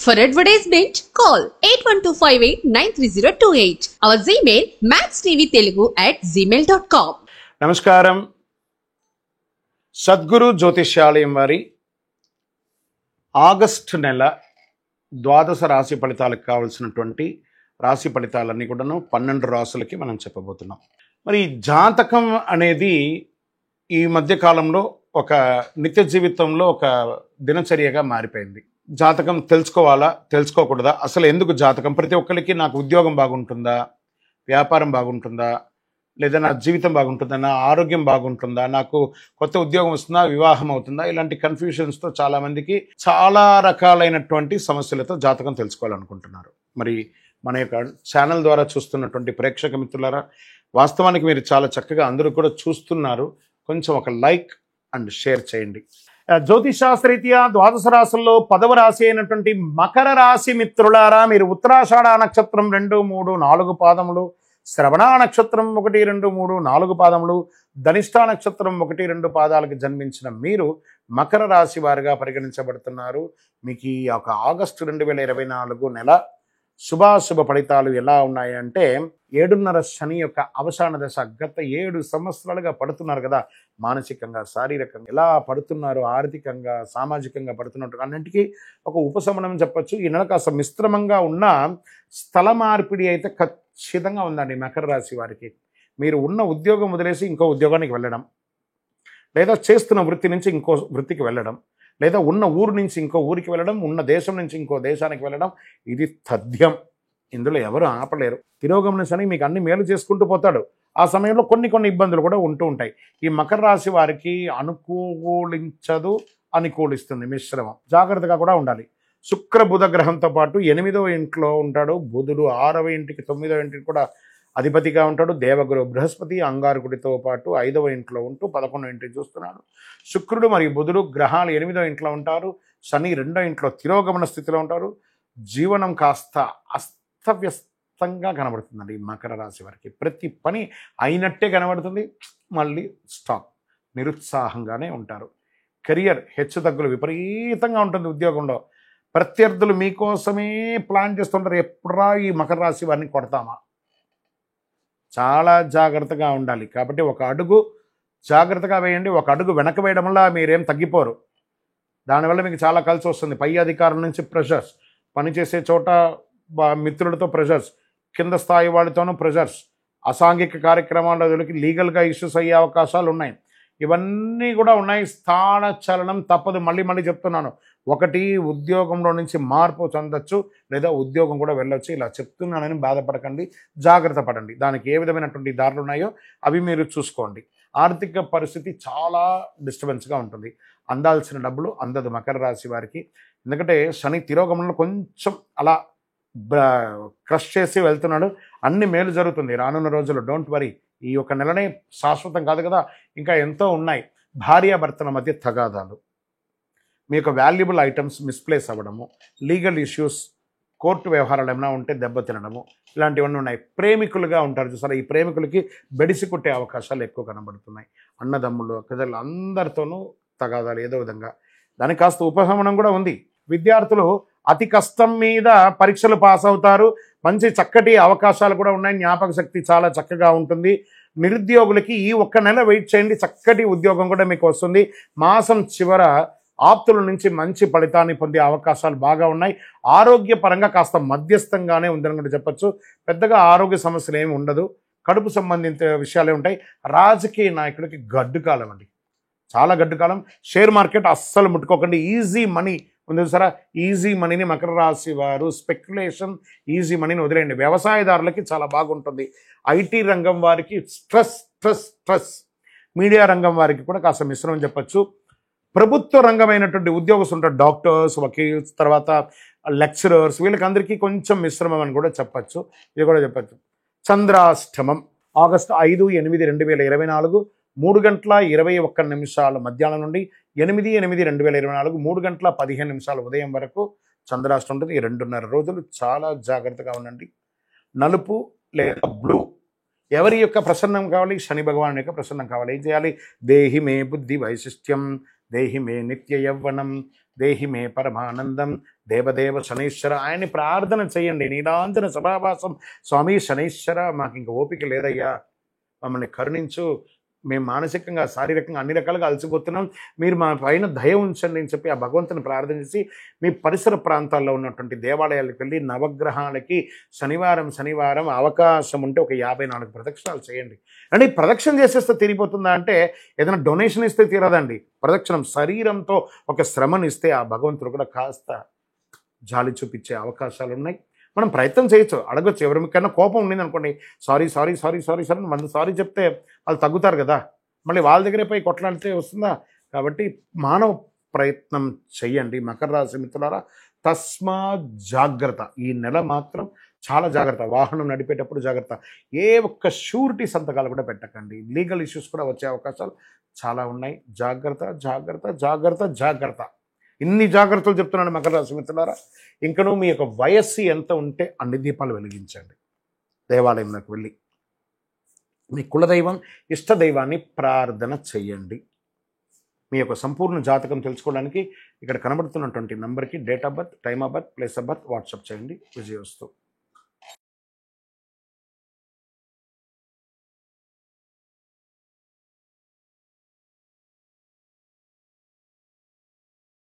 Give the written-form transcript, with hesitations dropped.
For advertisement, call 8125893028. Our Gmail maxtvtelugu@gmail.com. నమస్కారం. సద్గురు జ్యోతిష్యాలయం వారి ఆగస్టు నెల ద్వాదశ రాశి ఫలితాలకు కావాల్సినటువంటి రాశి ఫలితాలన్నీ కూడాను 12 రాసులకి మనం చెప్పబోతున్నాం. మరి జాతకం అనేది ఈ మధ్య కాలంలో ఒక నిత్య జీవితంలో ఒక దినచర్యగా మారిపోయింది. జాతకం తెలుసుకోవాలా, తెలుసుకోకూడదా, అసలు ఎందుకు జాతకం? ప్రతి ఒక్కరికి నాకు ఉద్యోగం బాగుంటుందా, వ్యాపారం బాగుంటుందా, లేదా నా జీవితం బాగుంటుందా, నా ఆరోగ్యం బాగుంటుందా, నాకు కొత్త ఉద్యోగం వస్తుందా, వివాహం అవుతుందా, ఇలాంటి కన్ఫ్యూషన్స్తో చాలామందికి చాలా రకాలైనటువంటి సమస్యలతో జాతకం తెలుసుకోవాలనుకుంటున్నారు. మరి మన యొక్క ఛానల్ ద్వారా చూస్తున్నటువంటి ప్రేక్షక మిత్రులారా, వాస్తవానికి మీరు చాలా చక్కగా అందరూ కూడా చూస్తున్నారు. కొంచెం ఒక లైక్ అండ్ షేర్ చేయండి. జ్యోతిషాస్త్రరీత్యా ద్వాదశ రాశుల్లో 10వ రాశి అయినటువంటి మకర రాశి మిత్రులారా, మీరు ఉత్తరాషాఢ నక్షత్రం 2, 3, 4 పాదములు, శ్రవణ నక్షత్రం 1, 2, 3, 4 పాదములు, ధనిష్ఠ నక్షత్రం 1, 2 పాదాలకు జన్మించిన మీరు మకర రాశి వారిగా పరిగణించబడుతున్నారు. మీకు ఈ యొక్క ఆగస్టు 2024 నెల శుభాశుభ ఫలితాలు ఎలా ఉన్నాయి అంటే, 7.5 శని యొక్క అవసాన దశ గత 7 సంవత్సరాలుగా పడుతున్నారు కదా, మానసికంగా శారీరకంగా ఎలా పడుతున్నారు, ఆర్థికంగా సామాజికంగా పడుతున్నట్టు అన్నింటికీ ఒక ఉపశమనం చెప్పచ్చు. ఈ నెల కాస్త మిశ్రమంగా ఉన్న స్థల మార్పిడి అయితే ఖచ్చితంగా ఉందండి మకర రాశి వారికి. మీరు ఉన్న ఉద్యోగం వదిలేసి ఇంకో ఉద్యోగానికి వెళ్ళడం, లేదా చేస్తున్న వృత్తి నుంచి ఇంకో వృత్తికి వెళ్ళడం, లేదా ఉన్న ఊరు నుంచి ఇంకో ఊరికి వెళ్ళడం, ఉన్న దేశం నుంచి ఇంకో దేశానికి వెళ్ళడం, ఇది తథ్యం. ఇందులో ఎవరు ఆపలేరు. తిరోగమన శని మీకు అన్ని మేలు చేసుకుంటూ పోతాడు. ఆ సమయంలో కొన్ని ఇబ్బందులు కూడా ఉంటూ ఉంటాయి. ఈ మకర రాశి వారికి అనుకూలించదు, అనుకూలిస్తుంది, మిశ్రమం. జాగ్రత్తగా కూడా ఉండాలి. శుక్ర బుధ గ్రహంతో పాటు 8వ ఇంట్లో ఉంటాడు బుధుడు, 6వ ఇంటికి 9వ ఇంటికి కూడా అధిపతిగా ఉంటాడు. దేవగురు బృహస్పతి అంగారకుడితో పాటు 5వ ఇంట్లో ఉంటూ 11వ ఇంటిని చూస్తున్నాడు. శుక్రుడు మరియు బుధుడు గ్రహాలు 8వ ఇంట్లో ఉంటారు. శని 2వ ఇంట్లో తిరోగమన స్థితిలో ఉంటారు. జీవనం కాస్త అస్తవ్యస్తంగా కనబడుతుందండి ఈ మకర రాశి వారికి. ప్రతి పని అయినట్టే కనబడుతుంది, మళ్ళీ స్టాప్, నిరుత్సాహంగానే ఉంటారు. కెరియర్ హెచ్చుతగ్గులు విపరీతంగా ఉంటుంది. ఉద్యోగంలో ప్రత్యర్థులు మీకోసమే ప్లాన్ చేస్తుంటారు, ఎప్పుడా ఈ మకర రాశి వారిని కొడతామా. చాలా జాగ్రత్తగా ఉండాలి. కాబట్టి ఒక అడుగు జాగ్రత్తగా వేయండి. ఒక అడుగు వెనక వేయడం వల్ల మీరేం తగ్గిపోరు. దానివల్ల మీకు చాలా కలిసి వస్తుంది. పై అధికారుల నుంచి ప్రెషర్స్, పనిచేసే చోట మిత్రులతో ప్రెషర్స్, కింద స్థాయి వాళ్ళతోనూ ప్రెషర్స్, అసాంఘిక కార్యక్రమాల్లో లీగల్గా ఇష్యూస్ అయ్యే అవకాశాలు ఉన్నాయి. ఇవన్నీ కూడా ఉన్నాయి. స్థాన చలనం తప్పదు. మళ్ళీ చెప్తున్నాను, ఒకటి ఉద్యోగంలో నుంచి మార్పు చెందొచ్చు, లేదా ఉద్యోగం కూడా వెళ్ళొచ్చు. ఇలా చెప్తున్నానని బాధపడకండి, జాగ్రత్త పడండి. దానికి ఏ విధమైనటువంటి దారులు ఉన్నాయో అవి మీరు చూసుకోండి. ఆర్థిక పరిస్థితి చాలా డిస్టర్బెన్స్గా ఉంటుంది. అందాల్సిన డబ్బులు అందదు మకర రాశి వారికి. ఎందుకంటే శని తిరోగమనంలో కొంచెం అలా క్రష్ చేసి వెళ్తున్నాడు. అన్ని మేలు జరుగుతుంది రానున్న రోజుల్లో. Don't worry. ఈ ఒక నెలనే శాశ్వతం కాదు కదా, ఇంకా ఎంతో ఉన్నాయి. భార్యాభర్తల మధ్య తగాదాలు, మీ యొక్క వాల్యుబుల్ ఐటమ్స్ మిస్ప్లేస్ అవ్వడము, లీగల్ ఇష్యూస్, కోర్టు వ్యవహారాలు ఏమైనా ఉంటే దెబ్బతినడము, ఇలాంటివన్నీ ఉన్నాయి. ప్రేమికులుగా ఉంటారు చూసారా, ఈ ప్రేమికులకి బెడిసి కొట్టే అవకాశాలు ఎక్కువ కనబడుతున్నాయి. అన్నదమ్ములు కథలు అందరితోనూ తగాదాలు ఏదో విధంగా. దానికి కాస్త ఉపశమనం కూడా ఉంది. విద్యార్థులు అతి కష్టం మీద పరీక్షలు పాస్ అవుతారు. మంచి చక్కటి అవకాశాలు కూడా ఉన్నాయి. జ్ఞాపక శక్తి చాలా చక్కగా ఉంటుంది. నిరుద్యోగులకి ఈ ఒక్క నెల వెయిట్ చేయండి, చక్కటి ఉద్యోగం కూడా మీకు వస్తుంది. మాసం చివర ఆప్తుల నుంచి మంచి ఫలితాన్ని పొందే అవకాశాలు బాగా ఉన్నాయి. ఆరోగ్యపరంగా కాస్త మధ్యస్థంగానే ఉందని కూడా చెప్పచ్చు. పెద్దగా ఆరోగ్య సమస్యలు ఏమి ఉండదు. కడుపు సంబంధిత విషయాలే ఉంటాయి. రాజకీయ నాయకుడికి గడ్డు కాలం అండి, చాలా గడ్డు కాలం. షేర్ మార్కెట్ అస్సలు ముట్టుకోకండి. ఈజీ మనీ ఉంది సరే, ఈజీ మనీని మకర రాశి వారు స్పెక్యులేషన్, ఈజీ మనీని వదిలేయండి. వ్యవసాయదారులకి చాలా బాగుంటుంది. ఐటీ రంగం వారికి స్ట్రెస్. మీడియా రంగం వారికి కూడా కాస్త మిశ్రమం చెప్పచ్చు. ప్రభుత్వ రంగమైనటువంటి ఉద్యోగస్తులు ఉంటారు, డాక్టర్స్, వకీల్స్, తర్వాత లెక్చరర్స్, వీళ్ళకందరికీ కొంచెం మిశ్రమం అని కూడా చెప్పచ్చు. ఇది కూడా చెప్పచ్చు. చంద్రాష్టమం ఆగస్టు 5, 8, 2024 3:21 మధ్యాహ్నం నుండి 8/8/2024 3:15 ఉదయం వరకు చంద్రాష్టమం ఉంటుంది. ఈ 2.5 రోజులు చాలా జాగ్రత్తగా ఉండండి. నలుపు లేదా బ్లూ ఎవరి యొక్క ప్రసన్నం కావాలి? శని భగవాన్ యొక్క ప్రసన్నం కావాలి. ఏం చేయాలి? దేహి మే బుద్ధి వైశిష్ట్యం దేహి మే నిత్య యవ్వనం, దేహి మే పరమానందం, దేవదేవ శనైశ్వర. ఆయన్ని ప్రార్థన చేయండి. నీలాంజన సభావాసం స్వామి శనైశ్వర, మాకు ఇంక ఓపిక లేదయ్యా, మమ్మల్ని కరుణించు, మేము మానసికంగా శారీరకంగా అన్ని రకాలుగా అలసిపోతున్నాం, మీరు మా పైన దయ ఉంచండి అని చెప్పి ఆ భగవంతుని ప్రార్థన చేసి మీ పరిసర ప్రాంతాల్లో ఉన్నటువంటి దేవాలయాలకు వెళ్ళి నవగ్రహాలకి శనివారం అవకాశం ఉంటే ఒక 54 ప్రదక్షిణాలు చేయండి. అంటే ఈ ప్రదక్షిణ చేసేస్తే తీరిపోతుందా అంటే ఏదైనా డొనేషన్ ఇస్తే తీరదండి. ప్రదక్షిణం శరీరంతో ఒక శ్రమను ఇస్తే ఆ భగవంతుడు కూడా కాస్త జాలి చూపించే అవకాశాలు ఉన్నాయి. మనం ప్రయత్నం చేయొచ్చు, అడగొచ్చు. ఎవరికైనా కోపం ఉండింది అనుకోండి, సారీ అని 100 సారీ చెప్తే వాళ్ళు తగ్గుతారు కదా, మళ్ళీ వాళ్ళ దగ్గరే పోయి కొట్లాడితే వస్తుందా? కాబట్టి మానవ ప్రయత్నం చెయ్యండి. మకర రాశి మిత్రులారా, తస్మా జాగ్రత్త. ఈ నెల మాత్రం చాలా జాగ్రత్త. వాహనం నడిపేటప్పుడు జాగ్రత్త. ఏ ఒక్క షూరిటీ సంతకాలు కూడా పెట్టకండి. లీగల్ ఇష్యూస్ కూడా వచ్చే అవకాశాలు చాలా ఉన్నాయి. జాగ్రత్త. ఇన్ని జాగ్రత్తలు చెప్తున్నాను మకర రాశి మిత్రులారా. ఇంకనూ మీ యొక్క వయస్సు ఎంత ఉంటే అన్ని దీపాలు వెలిగించండి. దేవాలయంలోకి వెళ్ళి మీ కులదైవం ఇష్టదైవాన్ని ప్రార్థన చెయ్యండి. మీ యొక్క సంపూర్ణ జాతకం తెలుసుకోవడానికి ఇక్కడ కనబడుతున్నటువంటి నంబర్కి date of birth, time of birth, place of birth WhatsApp చేయండి. విజయోస్తు.